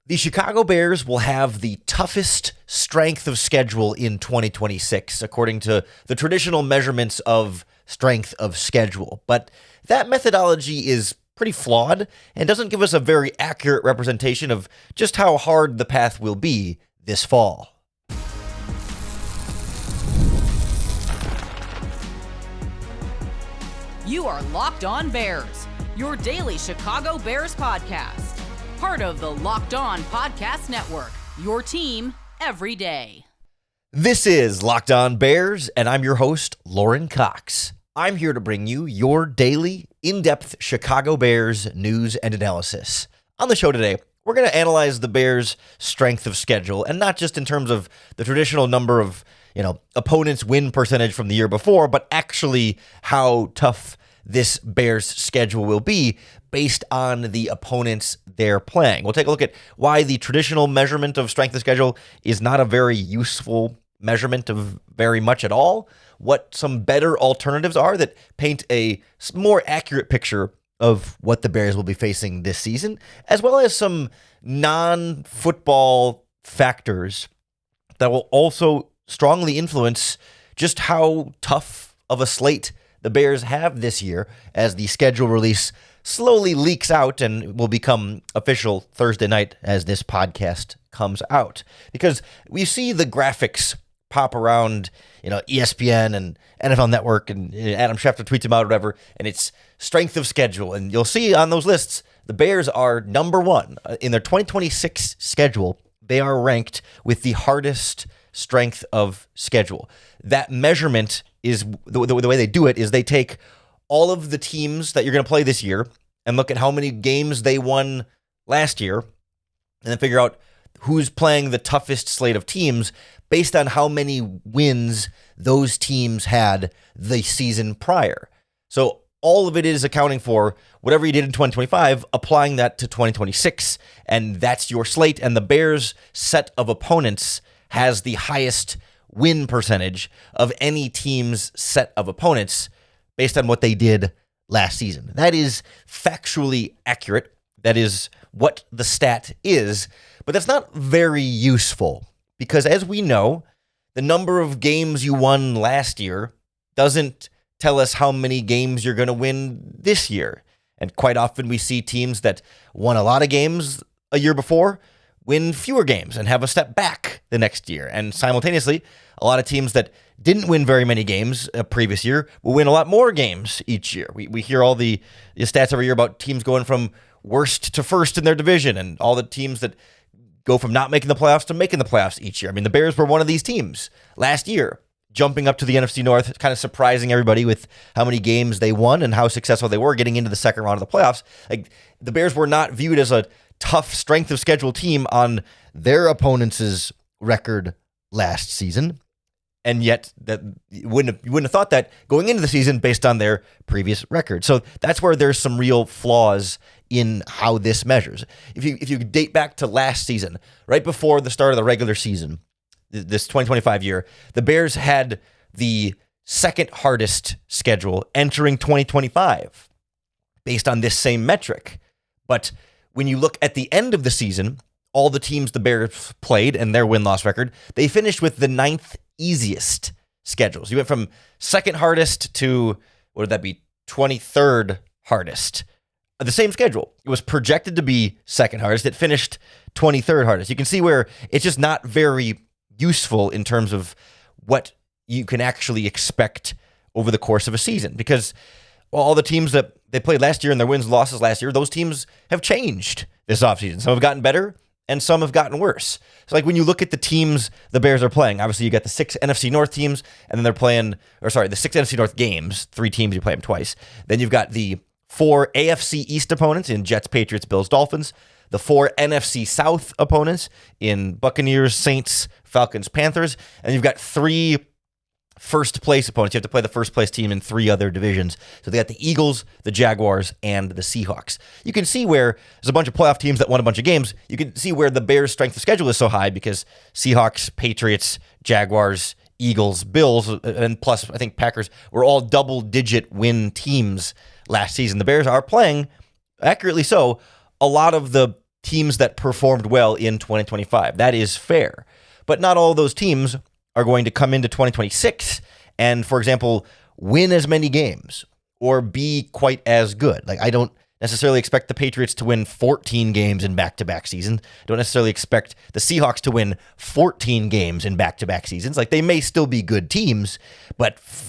The Chicago Bears will have the toughest strength of schedule in 2026, according to the traditional measurements of strength of schedule. But that methodology is pretty flawed and doesn't give us a very accurate representation of just how hard the path will be this fall. You are Locked On Bears, your daily Chicago Bears podcast. Part of the Locked On Podcast Network, your team every day. This is Locked On Bears, and I'm your host, Lauren Cox. I'm here to bring you your daily, in-depth Chicago Bears news and analysis. On the show today, we're going to analyze the Bears' strength of schedule, and not just in terms of the traditional number of, opponents' win percentage from the year before, but actually how tough this Bears schedule will be based on the opponents they're playing. We'll take a look at why the traditional measurement of strength of schedule is not a very useful measurement of very much at all, what some better alternatives are that paint a more accurate picture of what the Bears will be facing this season, as well as some non-football factors that will also strongly influence just how tough of a slate the Bears have this year as the schedule release slowly leaks out and will become official Thursday night as this podcast comes out. Because we see the graphics pop around, ESPN and NFL Network, and Adam Schefter tweets about it, whatever, and it's strength of schedule. And you'll see on those lists, the Bears are number one. In their 2026 schedule, they are ranked with the hardest strength of schedule. That measurement is, the way they do it is they take all of the teams that you're going to play this year and look at how many games they won last year, and then figure out who's playing the toughest slate of teams based on how many wins those teams had the season prior. So all of it is accounting for whatever you did in 2025, applying that to 2026, and that's your slate. And the Bears' set of opponents has the highest win percentage of any team's set of opponents based on what they did last season. That is factually accurate. That is what the stat is, but that's not very useful because, as we know, the number of games you won last year doesn't tell us how many games you're going to win this year. And quite often we see teams that won a lot of games a year before win fewer games and have a step back the next year. And simultaneously, a lot of teams that didn't win very many games a previous year will win a lot more games each year. We hear all the stats every year about teams going from worst to first in their division and all the teams that go from not making the playoffs to making the playoffs each year. I mean, the Bears were one of these teams last year, jumping up to the NFC North, kind of surprising everybody with how many games they won and how successful they were getting into the second round of the playoffs. Like, the Bears were not viewed as a tough strength of schedule team on their opponents' record last season. And yet that you wouldn't have thought that going into the season based on their previous record. So that's where there's some real flaws in how this measures. If you date back to last season, right before the start of the regular season, this 2025 year, the Bears had the second hardest schedule entering 2025 based on this same metric. But when you look at the end of the season, all the teams the Bears played and their win-loss record, they finished with the ninth easiest schedules. You went from second hardest to, what would that be, 23rd hardest. The same schedule. It was projected to be second hardest. It finished 23rd hardest. You can see where it's just not very useful in terms of what you can actually expect over the course of a season, because all the teams that they played last year and their wins and losses last year, those teams have changed this offseason. Some have gotten better and some have gotten worse. So like when you look at the teams the Bears are playing, obviously you got the 6 NFC North teams, and then they're playing, the 6 NFC North games, 3 teams, you play them twice. Then you've got the 4 AFC East opponents in Jets, Patriots, Bills, Dolphins, the 4 NFC South opponents in Buccaneers, Saints, Falcons, Panthers, and you've got 3 first place opponents. You have to play the first place team in 3 other divisions. So they got the Eagles, the Jaguars, and the Seahawks. You can see where there's a bunch of playoff teams that won a bunch of games. You can see where the Bears' strength of schedule is so high because Seahawks, Patriots, Jaguars, Eagles, Bills, and plus I think Packers were all double-digit win teams last season. The Bears are playing, accurately so, a lot of the teams that performed well in 2025. That is fair. But not all those teams are going to come into 2026 and, for example, win as many games or be quite as good. Like, I don't necessarily expect the Patriots to win 14 games in back-to-back seasons. I don't necessarily expect the Seahawks to win 14 games in back-to-back seasons. Like, they may still be good teams,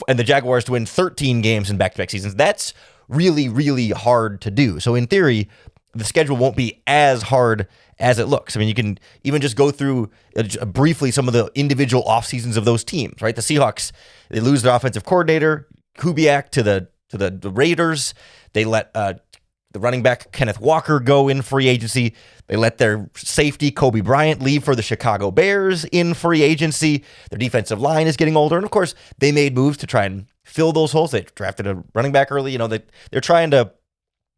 and the Jaguars to win 13 games in back-to-back seasons, that's really, really hard to do. So in theory, the schedule won't be as hard as it looks. I mean, you can even just go through briefly some of the individual off seasons of those teams, right? The Seahawks, they lose their offensive coordinator, Kubiak, to the Raiders. They let the running back Kenneth Walker go in free agency. They let their safety Kobe Bryant leave for the Chicago Bears in free agency. Their defensive line is getting older. And of course, they made moves to try and fill those holes. They drafted a running back early. They're trying to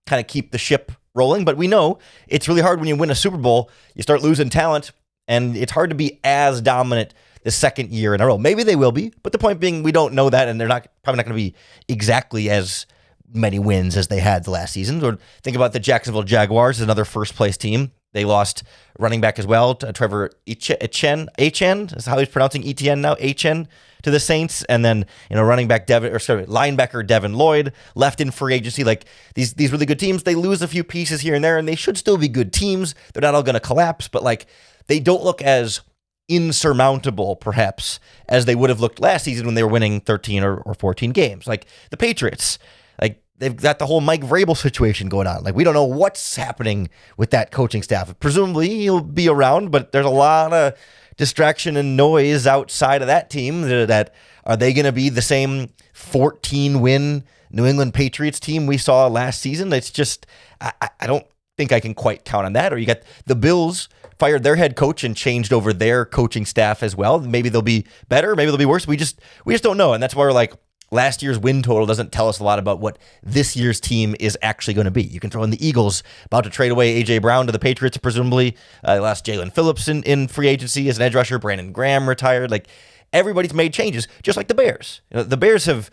kind of keep the ship rolling. But we know it's really hard when you win a Super Bowl. You start losing talent, and it's hard to be as dominant the second year in a row. Maybe they will be, but the point being, we don't know that, and they're probably not going to be exactly as many wins as they had the last season. Or think about the Jacksonville Jaguars, another first-place team. They lost running back as well, to Trevor Etienne, is how he's pronouncing Etienne now, Etienne, to the Saints. And then, linebacker Devin Lloyd left in free agency. Like, these really good teams, they lose a few pieces here and there, and they should still be good teams. They're not all going to collapse, but like, they don't look as insurmountable, perhaps, as they would have looked last season when they were winning 13 or 14 games. Like the Patriots, like, they've got the whole Mike Vrabel situation going on. Like, we don't know what's happening with that coaching staff. Presumably, he'll be around, but there's a lot of distraction and noise outside of that team. That are they going to be the same 14-win New England Patriots team we saw last season? It's just, I don't think I can quite count on that. Or you got the Bills fired their head coach and changed over their coaching staff as well. Maybe they'll be better. Maybe they'll be worse. We just don't know. And that's why we're like, last year's win total doesn't tell us a lot about what this year's team is actually going to be. You can throw in the Eagles, about to trade away A.J. Brown to the Patriots, presumably. They lost Jalen Phillips in free agency as an edge rusher. Brandon Graham retired. Like, everybody's made changes, just like the Bears. The Bears have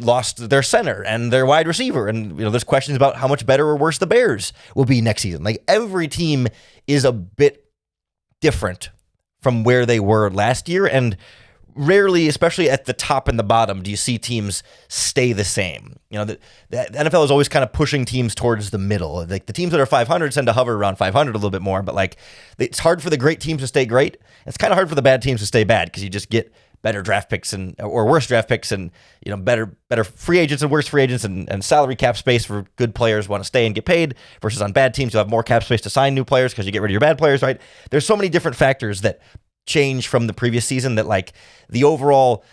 lost their center and their wide receiver. And there's questions about how much better or worse the Bears will be next season. Like, every team is a bit different from where they were last year. And rarely, especially at the top and the bottom, do you see teams stay the same. The NFL is always kind of pushing teams towards the middle. Like, the teams that are 500 tend to hover around 500 a little bit more, but like, it's hard for the great teams to stay great. It's kind of hard for the bad teams to stay bad, because you just get better draft picks or worse draft picks, and better free agents and worse free agents, and salary cap space for good players want to stay and get paid, versus on bad teams you'll have more cap space to sign new players because you get rid of your bad players, right? There's so many different factors that change from the previous season that, like, the overall,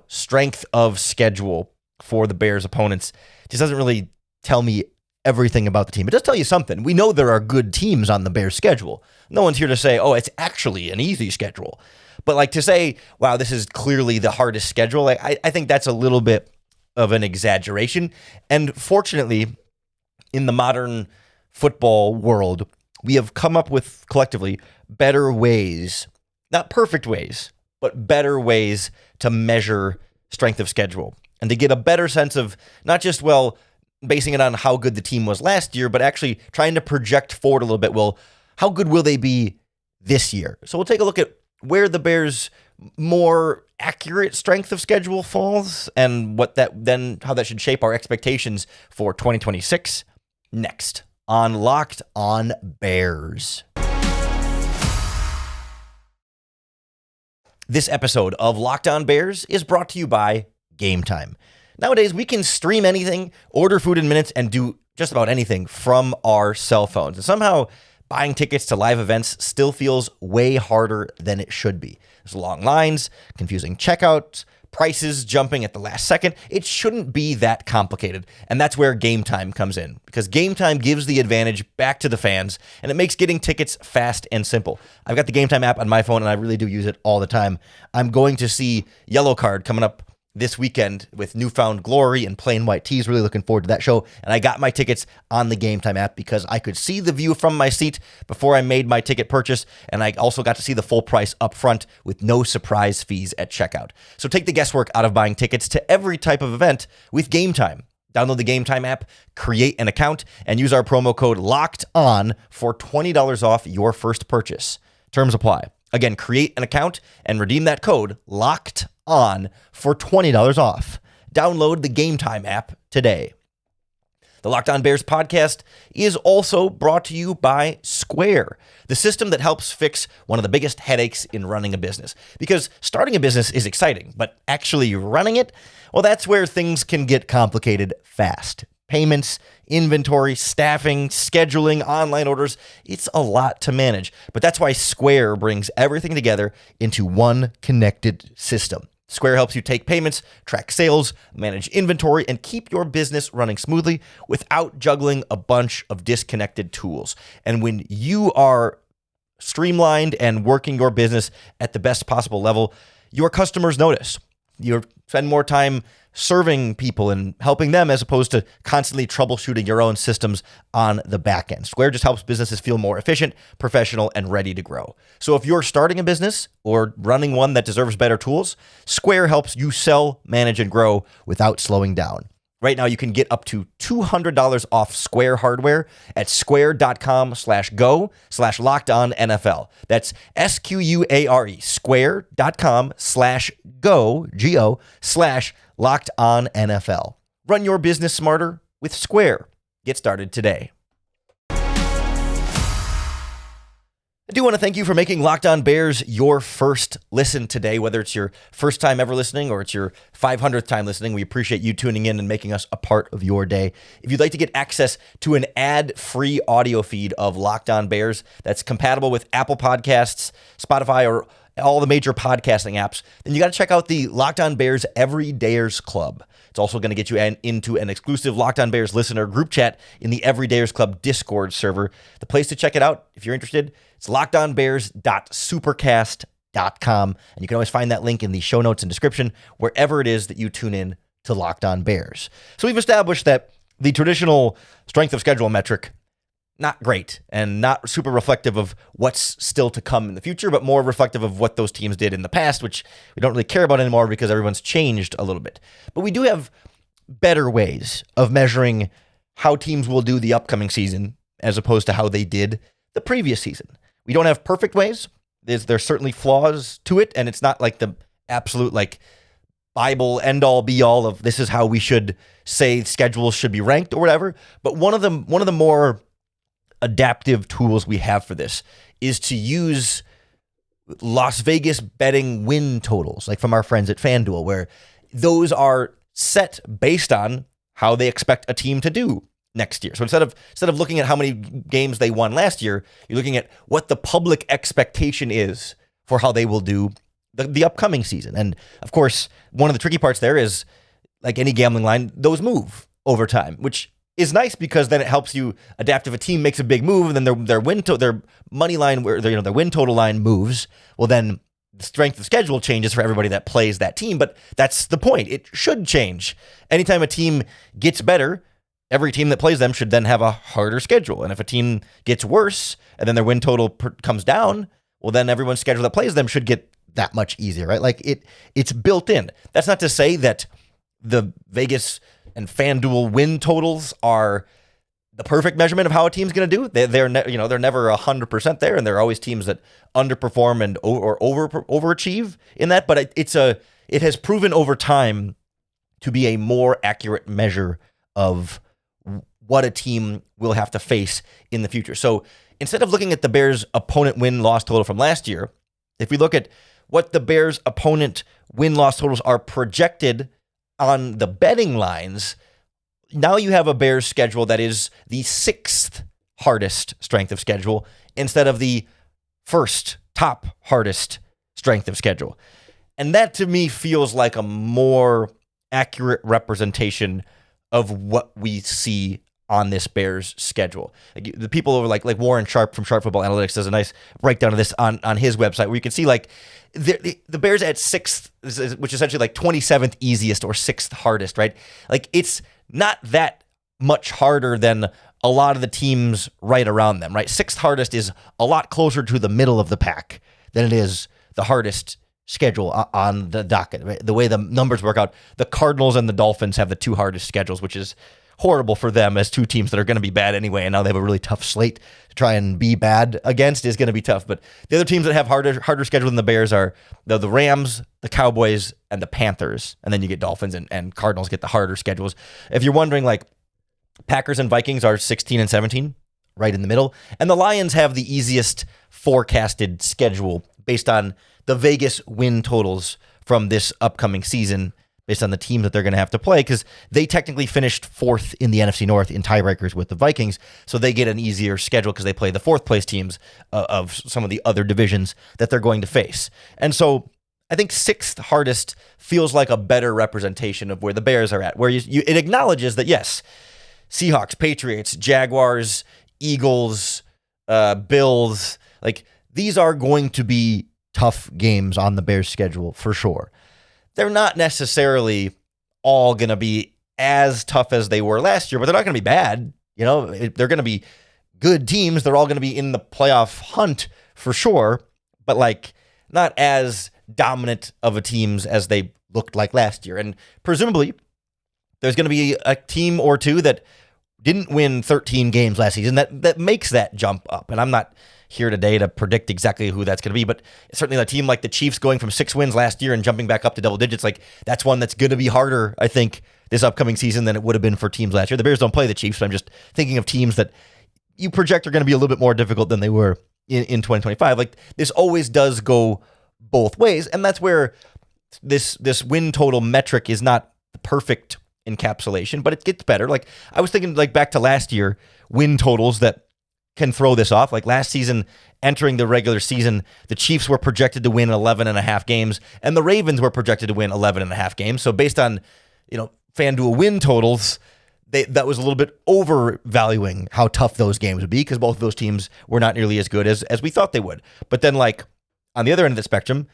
strength of schedule for the Bears opponents just doesn't really tell me everything about the team. It does tell you something. We know there are good teams on the Bears schedule. No one's here to say, oh, it's actually an easy schedule. But like, to say, wow, this is clearly the hardest schedule, like, I think that's a little bit of an exaggeration. And fortunately, in the modern football world, we have come up with, collectively, better ways, not perfect ways, but better ways to measure strength of schedule and to get a better sense of not just, basing it on how good the team was last year, but actually trying to project forward a little bit. Well, how good will they be this year? So we'll take a look at where the Bears' more accurate strength of schedule falls, and how that should shape our expectations for 2026 next on Locked On Bears. This episode of Locked On Bears is brought to you by Gametime. Nowadays, we can stream anything, order food in minutes, and do just about anything from our cell phones. And somehow, buying tickets to live events still feels way harder than it should be. There's long lines, confusing checkouts, prices jumping at the last second. It shouldn't be that complicated. And that's where Gametime comes in, because Gametime gives the advantage back to the fans, and it makes getting tickets fast and simple. I've got the Gametime app on my phone, and I really do use it all the time. I'm going to see Yellow Card coming up this weekend with Newfound Glory and Plain White Tees. Really looking forward to that show. And I got my tickets on the Gametime app because I could see the view from my seat before I made my ticket purchase. And I also got to see the full price up front with no surprise fees at checkout. So take the guesswork out of buying tickets to every type of event with Gametime. Download the Gametime app, create an account, and use our promo code LOCKEDON for $20 off your first purchase. Terms apply. Again, create an account and redeem that code LOCKEDON for $20 off. Download the Gametime app today. The Locked On Bears podcast is also brought to you by Square, the system that helps fix one of the biggest headaches in running a business. Because starting a business is exciting, but actually running it, well, that's where things can get complicated fast. Payments, inventory, staffing, scheduling, online orders, it's a lot to manage. But that's why Square brings everything together into one connected system. Square helps you take payments, track sales, manage inventory, and keep your business running smoothly without juggling a bunch of disconnected tools. And when you are streamlined and working your business at the best possible level, your customers notice. You spend more time serving people and helping them as opposed to constantly troubleshooting your own systems on the back end. Square just helps businesses feel more efficient, professional, and ready to grow. So if you're starting a business or running one that deserves better tools, Square helps you sell, manage, and grow without slowing down. Right now, you can get up to $200 off Square hardware at square.com/go/lockedonnfl. That's SQUARE, square.com/go/lockedonnfl. Run your business smarter with Square. Get started today. I do want to thank you for making Locked On Bears your first listen today, whether it's your first time ever listening or it's your 500th time listening. We appreciate you tuning in and making us a part of your day. If you'd like to get access to an ad-free audio feed of Locked On Bears that's compatible with Apple Podcasts, Spotify, or all the major podcasting apps, then you got to check out the Locked On Bears Everydayers Club. It's also going to get you into an exclusive Locked On Bears listener group chat in the Everydayers Club Discord server. The place to check it out, if you're interested, it's lockedonbears.supercast.com. And you can always find that link in the show notes and description, wherever it is that you tune in to Locked On Bears. So we've established that the traditional strength of schedule metric, not great and not super reflective of what's still to come in the future, but more reflective of what those teams did in the past, which we don't really care about anymore because everyone's changed a little bit. But we do have better ways of measuring how teams will do the upcoming season as opposed to how they did the previous season. We don't have perfect ways. There's certainly flaws to it, and it's not like the absolute Bible end-all be-all of this is how we should say schedules should be ranked or whatever. But one of the more adaptive tools we have for this is to use Las Vegas betting win totals, like from our friends at FanDuel, where those are set based on how they expect a team to do next year. So instead of looking at how many games they won last year, you're looking at what the public expectation is for how they will do the upcoming season. And of course, one of the tricky parts there is, like any gambling line, those move over time, which is nice because then it helps you adapt. If a team makes a big move and then their money line, where their win total line moves, well then the strength of schedule changes for everybody that plays that team. But that's the point. It should change. Anytime a team gets better, every team that plays them should then have a harder schedule. And if a team gets worse and then their win total comes down, well, then everyone's schedule that plays them should get that much easier, right? Like it's built in. That's not to say that the Vegas and FanDuel win totals are the perfect measurement of how a team's going to do. They're never 100% there, and there are always teams that underperform and or overachieve in that. But it has proven over time to be a more accurate measure of what a team will have to face in the future. So instead of looking at the Bears' opponent win-loss total from last year, if we look at what the Bears' opponent win-loss totals are projected on the betting lines, now you have a Bears schedule that is the 6th hardest strength of schedule instead of the first top hardest strength of schedule. And that to me feels like a more accurate representation of what we see on this Bears schedule. Like the people over like Warren Sharp from Sharp Football Analytics does a nice breakdown of this on his website, where you can see the Bears at 6th, which is essentially 27th easiest or 6th hardest, right? Like it's not that much harder than a lot of the teams right around them, right? 6th hardest is a lot closer to the middle of the pack than it is the hardest schedule on the docket. Right? The way the numbers work out, the Cardinals and the Dolphins have the two hardest schedules, which is horrible for them as two teams that are going to be bad anyway, and now they have a really tough slate to try and be bad against is going to be tough. But the other teams that have harder schedule than the Bears are the Rams, the Cowboys, and the Panthers, and then you get Dolphins and Cardinals get the harder schedules. If you're wondering, like, Packers and Vikings are 16 and 17, right in the middle, and the Lions have the easiest forecasted schedule based on the Vegas win totals from this upcoming season, based on the teams that they're going to have to play, because they technically finished fourth in the NFC North in tiebreakers with the Vikings, so they get an easier schedule because they play the fourth place teams of some of the other divisions that they're going to face. And so I think sixth hardest feels like a better representation of where the Bears are at, where it acknowledges that, yes, Seahawks, Patriots, Jaguars, Eagles, Bills, like, these are going to be tough games on the Bears' schedule for sure. They're not necessarily all going to be as tough as they were last year, but they're not going to be bad. You know, they're going to be good teams. They're all going to be in the playoff hunt for sure, but like not as dominant of a teams as they looked like last year. And presumably there's going to be a team or two that didn't win 13 games last season that makes that jump up. And I'm not here today to predict exactly who that's going to be, but certainly a team like the Chiefs going from 6 wins last year and jumping back up to double digits, like, that's one that's going to be harder, I think, this upcoming season than it would have been for teams last year. The Bears don't play the Chiefs, but I'm just thinking of teams that you project are going to be a little bit more difficult than they were in 2025. Like, this always does go both ways, and that's where this win total metric is not the perfect encapsulation, but it gets better. Like, I was thinking, like, back to last year, win totals that can throw this off. Like, last season, entering the regular season, the Chiefs were projected to win 11 and a half games, and the Ravens were projected to win 11 and a half games. So based on, FanDuel win totals, that was a little bit overvaluing how tough those games would be, because both of those teams were not nearly as good as we thought they would. But then, like, on the other end of the spectrum,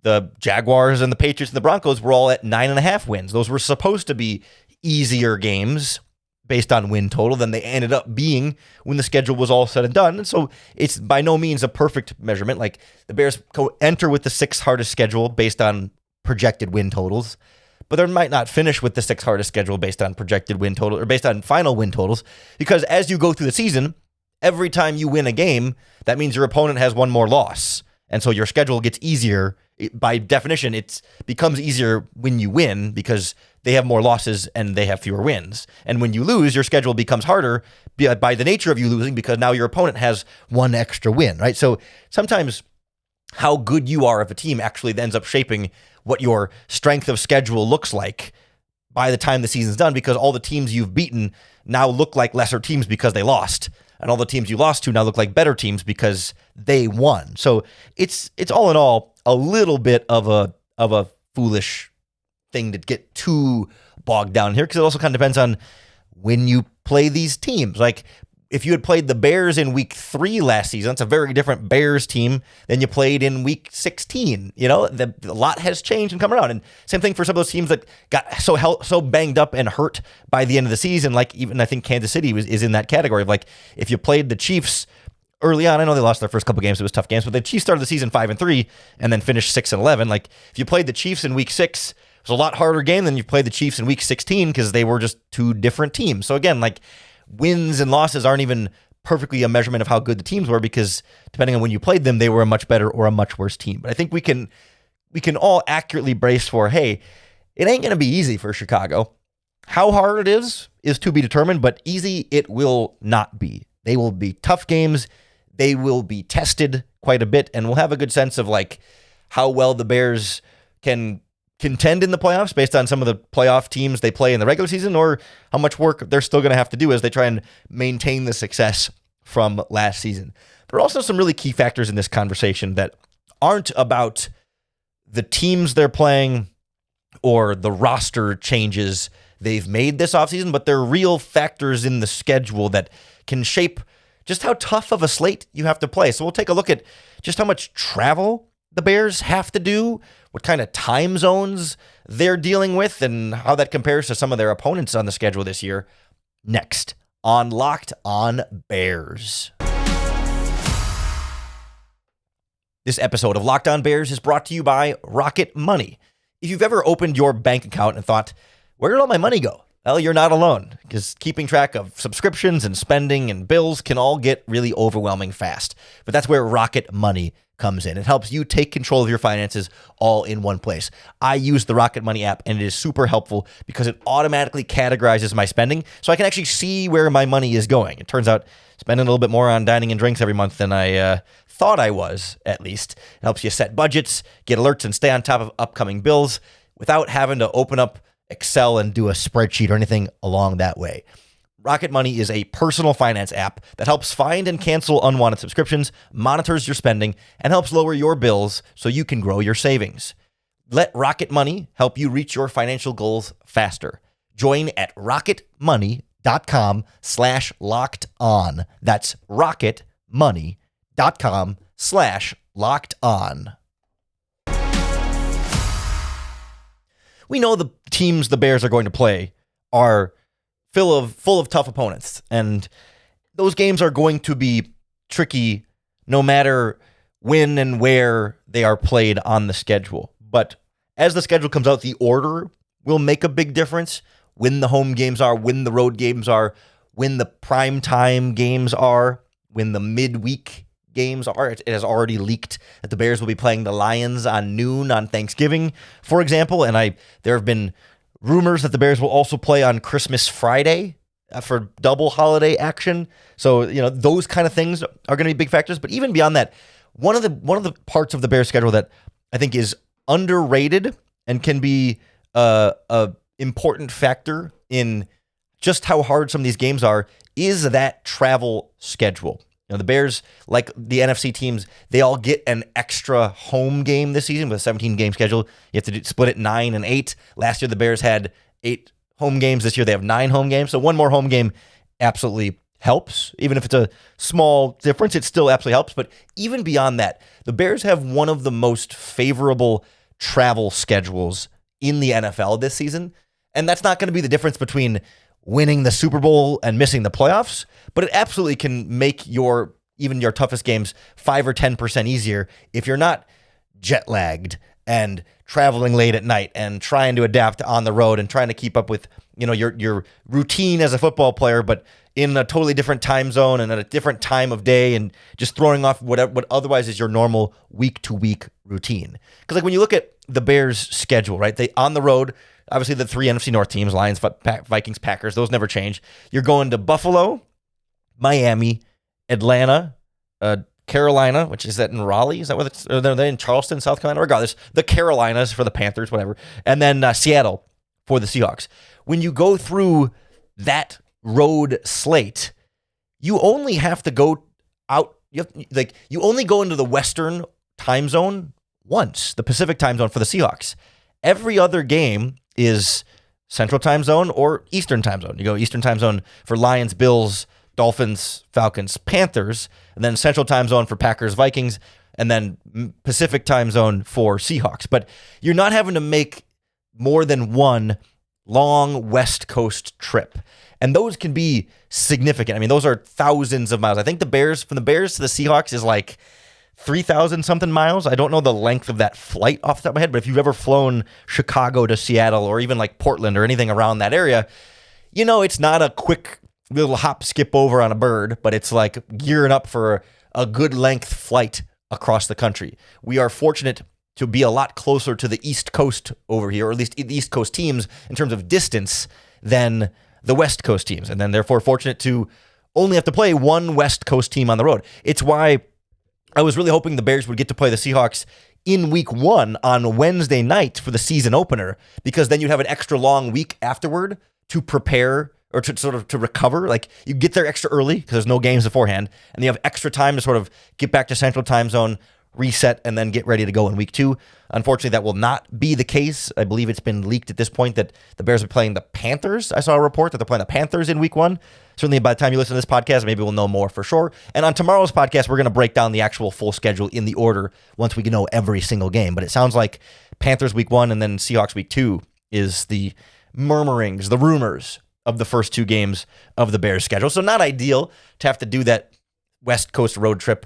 the Jaguars and the Patriots and the Broncos were all at 9.5 wins. Those were supposed to be easier games based on win total than they ended up being when the schedule was all said and done. And so it's by no means a perfect measurement. Like, the Bears enter with the sixth hardest schedule based on projected win totals, but they might not finish with the sixth hardest schedule based on projected win total or based on final win totals, because as you go through the season, every time you win a game, that means your opponent has one more loss. And so your schedule gets easier. By definition, it becomes easier when you win because they have more losses and they have fewer wins. And when you lose, your schedule becomes harder by the nature of you losing, because now your opponent has one extra win, right? So sometimes how good you are of a team actually ends up shaping what your strength of schedule looks like by the time the season's done, because all the teams you've beaten now look like lesser teams because they lost. And all the teams you lost to now look like better teams because they won. So it's all in all a little bit of a foolish thing to get too bogged down here, because it also kind of depends on when you play these teams. Like, if you had played the Bears in week 3 last season, it's a very different Bears team than you played in week 16. A lot has changed and come around. And same thing for some of those teams that got so banged up and hurt by the end of the season. Like, even I think Kansas City is in that category of, like, if you played the Chiefs early on, I know they lost their first couple games, it was tough games, but the Chiefs started the season 5-3 and then finished 6-11. Like, if you played the Chiefs in week 6, it was a lot harder game than you played the Chiefs in week 16, because they were just two different teams. So again, like, wins and losses aren't even perfectly a measurement of how good the teams were, because depending on when you played them, they were a much better or a much worse team. But I think we can all accurately brace for, hey, it ain't going to be easy for Chicago. How hard it is to be determined, but easy it will not be. They will be tough games. They will be tested quite a bit, and we'll have a good sense of, like, how well the Bears can contend in the playoffs based on some of the playoff teams they play in the regular season, or how much work they're still going to have to do as they try and maintain the success from last season. There are also some really key factors in this conversation that aren't about the teams they're playing or the roster changes they've made this offseason, but they're real factors in the schedule that can shape just how tough of a slate you have to play. So we'll take a look at just how much travel the Bears have to do, what kind of time zones they're dealing with, and how that compares to some of their opponents on the schedule this year, next on Locked On Bears. This episode of Locked On Bears is brought to you by Rocket Money. If you've ever opened your bank account and thought, where did all my money go? Well, you're not alone, because keeping track of subscriptions and spending and bills can all get really overwhelming fast. But that's where Rocket Money comes in. It helps you take control of your finances all in one place. I use the Rocket Money app, and it is super helpful because it automatically categorizes my spending, so I can actually see where my money is going. It turns out spending a little bit more on dining and drinks every month than I thought I was, at least. It helps you set budgets, get alerts, and stay on top of upcoming bills without having to open up Excel and do a spreadsheet or anything along that way. Rocket Money is a personal finance app that helps find and cancel unwanted subscriptions, monitors your spending, and helps lower your bills so you can grow your savings. Let Rocket Money help you reach your financial goals faster. Join at rocketmoney.com/locked-on. That's rocketmoney.com/locked-on. We know the teams the Bears are going to play are full of tough opponents, and those games are going to be tricky no matter when and where they are played on the schedule. But as the schedule comes out, the order will make a big difference. When the home games are, when the road games are, when the primetime games are, when the midweek games are. It has already leaked that the Bears will be playing the Lions on noon on Thanksgiving, for example, and there have been rumors that the Bears will also play on Christmas Friday for double holiday action. So, those kind of things are going to be big factors. But even beyond that, one of the parts of the Bears schedule that I think is underrated and can be a important factor in just how hard some of these games are is that travel schedule. The Bears, like the NFC teams, they all get an extra home game this season with a 17-game schedule. You have to split it 9 and 8. Last year, the Bears had 8 home games. This year, they have 9 home games. So one more home game absolutely helps. Even if it's a small difference, it still absolutely helps. But even beyond that, the Bears have one of the most favorable travel schedules in the NFL this season. And that's not going to be the difference between winning the Super Bowl and missing the playoffs, but it absolutely can make even your toughest games 5 or 10% easier if you're not jet lagged and traveling late at night and trying to adapt on the road and trying to keep up with your routine as a football player, but in a totally different time zone and at a different time of day, and just throwing off what otherwise is your normal week-to-week routine. Because like when you look at the Bears' schedule, right? They on the road. Obviously, the 3 NFC North teams, Lions, Vikings, Packers, those never change. You're going to Buffalo, Miami, Atlanta, Carolina, which is that in Raleigh? Is that where they're in Charleston, South Carolina? Regardless, the Carolinas for the Panthers, whatever. And then Seattle for the Seahawks. When you go through that road slate, you only have to go out. You only go into the Western time zone once, the Pacific time zone for the Seahawks. Every other game is Central time zone or Eastern time zone. You go Eastern time zone for Lions, Bills, Dolphins, Falcons, Panthers, and then Central time zone for Packers, Vikings, and then Pacific time zone for Seahawks. But you're not having to make more than one long West Coast trip. And those can be significant. I mean, those are thousands of miles. I think from the Bears to the Seahawks is like 3,000 something miles. I don't know the length of that flight off the top of my head, but if you've ever flown Chicago to Seattle or even like Portland or anything around that area, it's not a quick little hop, skip over on a bird, but it's like gearing up for a good length flight across the country. We are fortunate to be a lot closer to the East Coast over here, or at least the East Coast teams in terms of distance than the West Coast teams, and then therefore fortunate to only have to play one West Coast team on the road. It's why I was really hoping the Bears would get to play the Seahawks in week 1 on Wednesday night for the season opener, because then you'd have an extra long week afterward to prepare or to recover. Like, you get there extra early because there's no games beforehand, and you have extra time to sort of get back to Central time zone, reset, and then get ready to go in week 2. Unfortunately, that will not be the case. I believe it's been leaked at this point that the Bears are playing the Panthers. I saw a report that they're playing the Panthers in week 1. Certainly by the time you listen to this podcast, maybe we'll know more for sure. And on tomorrow's podcast, we're going to break down the actual full schedule in the order once we know every single game. But it sounds like Panthers week 1 and then Seahawks week 2 is the murmurings, the rumors of the first 2 games of the Bears schedule. So not ideal to have to do that West Coast road trip,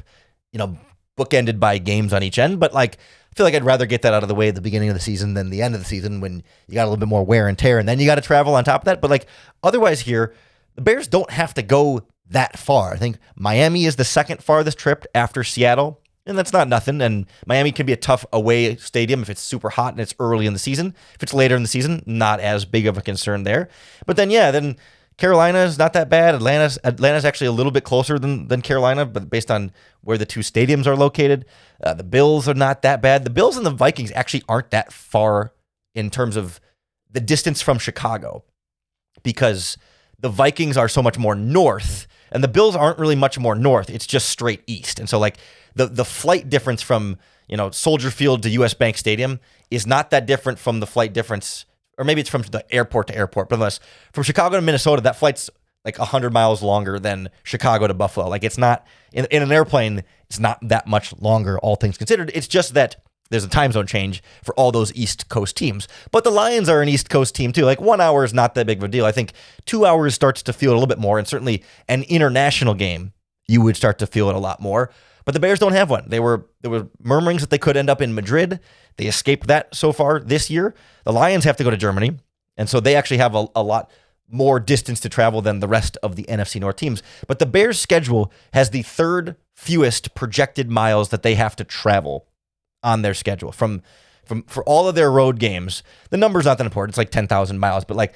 bookended by games on each end. But like, I feel like I'd rather get that out of the way at the beginning of the season than the end of the season when you got a little bit more wear and tear, and then you got to travel on top of that. But like, otherwise here, the Bears don't have to go that far. I think Miami is the second farthest trip after Seattle, and that's not nothing. And Miami can be a tough away stadium if it's super hot and it's early in the season. If it's later in the season, not as big of a concern there. But then, then Carolina is not that bad. Atlanta's actually a little bit closer than Carolina, but based on where the two stadiums are located. The Bills are not that bad. The Bills and the Vikings actually aren't that far in terms of the distance from Chicago, because the Vikings are so much more north, and the Bills aren't really much more north. It's just straight east. And so like the flight difference from, Soldier Field to US Bank Stadium is not that different from the flight difference, or maybe it's from the airport to airport, but unless from Chicago to Minnesota, that flight's like 100 miles longer than Chicago to Buffalo. Like, it's not in an airplane, it's not that much longer, all things considered. It's just that there's a time zone change for all those East Coast teams. But the Lions are an East Coast team too. Like, 1 hour is not that big of a deal. I think 2 hours starts to feel it a little bit more, and certainly an international game, you would start to feel it a lot more. But the Bears don't have one. There were murmurings that they could end up in Madrid. They escaped that so far this year. The Lions have to go to Germany, and so they actually have a lot more distance to travel than the rest of the NFC North teams. But the Bears' schedule has the third fewest projected miles that they have to travel on their schedule. For all of their road games, the number's not that important. It's like 10,000 miles, but like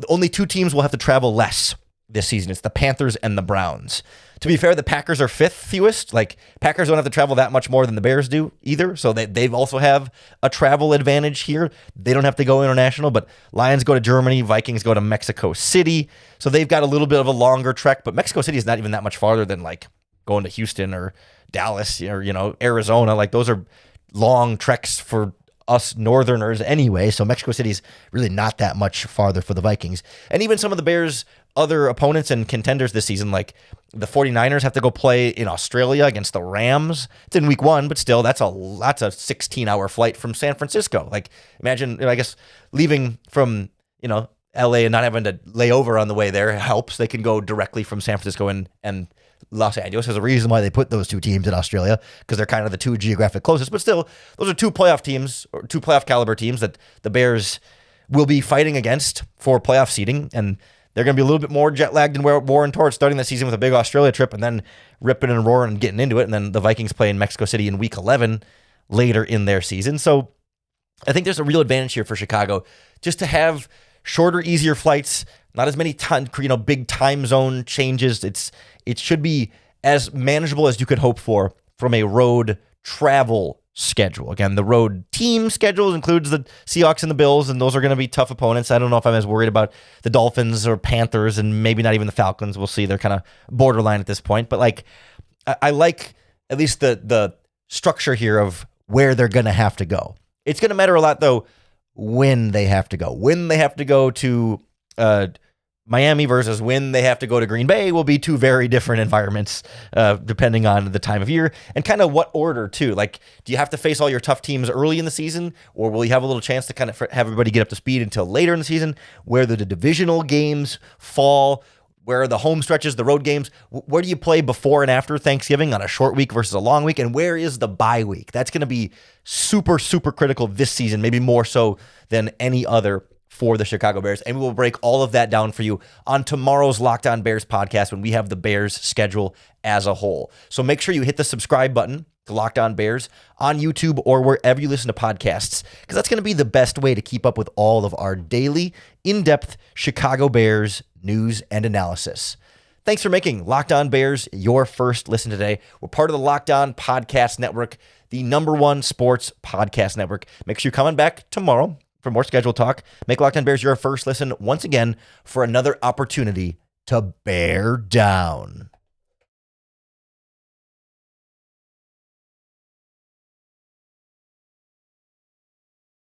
only two teams will have to travel less this season. It's the Panthers and the Browns. To be fair, the Packers are fifth fewest. Like, Packers don't have to travel that much more than the Bears do either, so they've also have a travel advantage here. They don't have to go international, but Lions go to Germany, Vikings go to Mexico City, so they've got a little bit of a longer trek, but Mexico City is not even that much farther than like going to Houston or Dallas or Arizona. Like, those are long treks for us Northerners anyway, so Mexico City's really not that much farther for the Vikings. And even some of the Bears' other opponents and contenders this season, like the 49ers, have to go play in Australia against the Rams. It's in week 1, but still, that's a 16-hour flight from San Francisco. Like, imagine, I guess, leaving from, LA and not having to lay over on the way there helps. They can go directly from San Francisco and Los Angeles. There's a reason why they put those two teams in Australia, because they're kind of the two geographic closest. But still, those are two playoff teams, or two playoff caliber teams that the Bears will be fighting against for playoff seeding. And they're going to be a little bit more jet lagged than Warren towards starting the season with a big Australia trip and then ripping and roaring and getting into it. And then the Vikings play in Mexico City in week 11 later in their season. So I think there's a real advantage here for Chicago just to have shorter, easier flights, not as many big time zone changes. It should be as manageable as you could hope for from a road travel schedule. Again, the road team schedule includes the Seahawks and the Bills, and those are going to be tough opponents. I don't know if I'm as worried about the Dolphins or Panthers, and maybe not even the Falcons. We'll see. They're kind of borderline at this point. But like, I like at least the structure here of where they're going to have to go. It's going to matter a lot, though, when they have to go. When they have to go to Miami versus when they have to go to Green Bay will be two very different environments, depending on the time of year and kind of what order too. Like, do you have to face all your tough teams early in the season, or will you have a little chance to kind of have everybody get up to speed until later in the season? Where do the divisional games fall? Where are the home stretches, the road games? Where do you play before and after Thanksgiving on a short week versus a long week? And where is the bye week? That's going to be super, super critical this season, maybe more so than any other for the Chicago Bears. And we will break all of that down for you on tomorrow's Locked On Bears podcast when we have the Bears schedule as a whole. So make sure you hit the subscribe button to Locked On Bears on YouTube or wherever you listen to podcasts, because that's going to be the best way to keep up with all of our daily, in-depth Chicago Bears news and analysis. Thanks for making Locked On Bears your first listen today. We're part of the Locked On Podcast Network, the #1 sports podcast network. Make sure you're coming back tomorrow for more schedule talk. Make Locked On Bears your first listen once again for another opportunity to bear down.